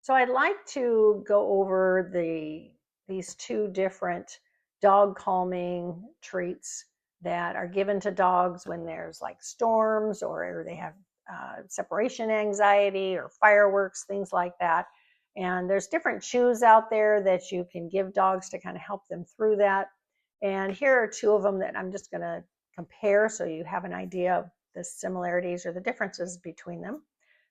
So I'd like to go over these two different dog calming treats that are given to dogs when there's like storms or they have separation anxiety or fireworks, things like that. And there's different chews out there that you can give dogs to kind of help them through that. And here are two of them that I'm just going to compare so you have an idea of the similarities or the differences between them.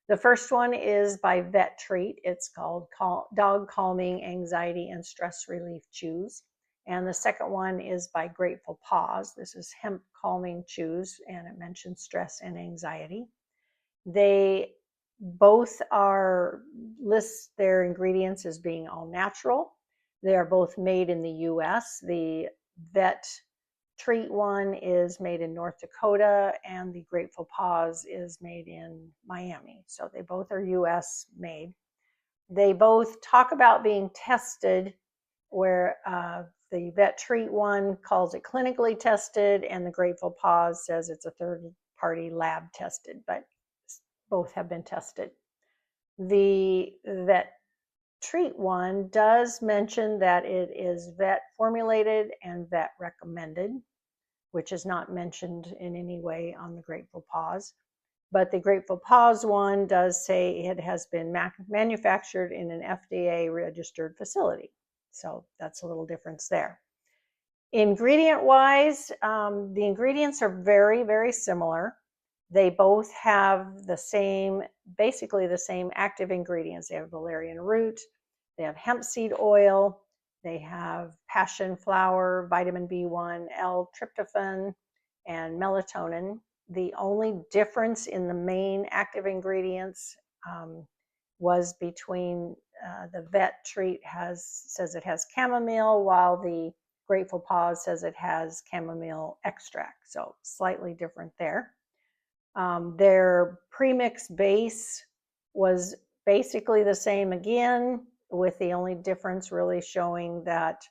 The first one is by Vet Treat. It's called Dog Calming Anxiety and Stress Relief Chews. And the second one is by Grateful Pawz. This is hemp calming chews, and it mentions stress and anxiety. They both list their ingredients as being all natural. They are both made in the US. The Vet Treat one is made in North Dakota, and the Grateful Pawz is made in Miami. So they both are US made. They both talk about being tested, where the Vet Treat one calls it clinically tested, and the Grateful Pawz says it's a third-party lab tested, but both have been tested. The Vet Treat one does mention that it is vet formulated and vet recommended, which is not mentioned in any way on the Grateful Pawz. But the Grateful Pawz one does say it has been manufactured in an FDA registered facility. So that's a little difference there. Ingredient wise, the ingredients are very, very similar. They both have basically the same active ingredients. They have valerian root, they have hemp seed oil, they have passion flower, vitamin B1, L-tryptophan, and melatonin. The only difference in the main active ingredients was between the Vet Treat says it has chamomile, while the Grateful Pawz says it has chamomile extract. So slightly different there. Their premix base was basically the same again, with the only difference really showing that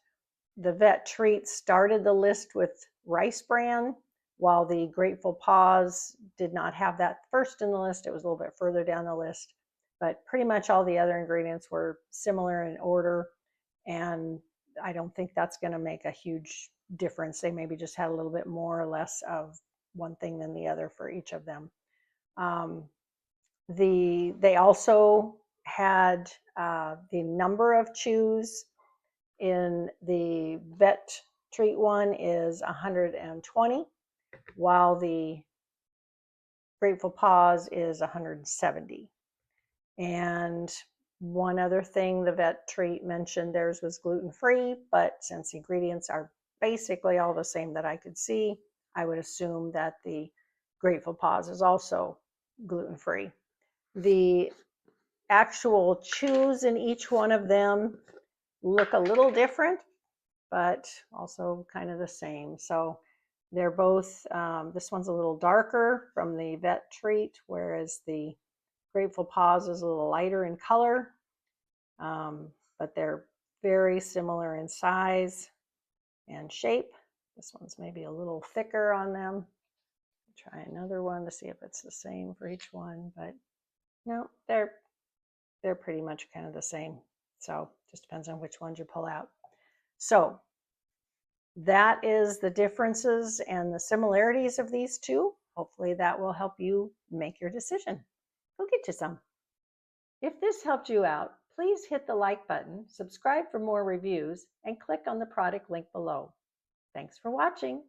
the Vet Treat started the list with rice bran, while the Grateful Pawz did not have that first in the list. It was a little bit further down the list, but pretty much all the other ingredients were similar in order, and I don't think that's going to make a huge difference. They maybe just had a little bit more or less of one thing than the other for each of them. They also had the number of chews in the Vet Treat one is 120, while the Grateful Pawz is 170. And one other thing the Vet Treat mentioned, theirs was gluten-free, but since the ingredients are basically all the same that I could see, I would assume that the Grateful Pawz is also gluten-free. The actual chews in each one of them look a little different, but also kind of the same. So they're both, this one's a little darker from the Vet Treat, whereas the Grateful Pawz is a little lighter in color, but they're very similar in size and shape. This one's maybe a little thicker on them. Try another one to see if it's the same for each one, but no, they're pretty much kind of the same. So just depends on which ones you pull out. So that is the differences and the similarities of these two. Hopefully that will help you make your decision. Go get you some. If this helped you out, please hit the like button, subscribe for more reviews, and click on the product link below. Thanks for watching.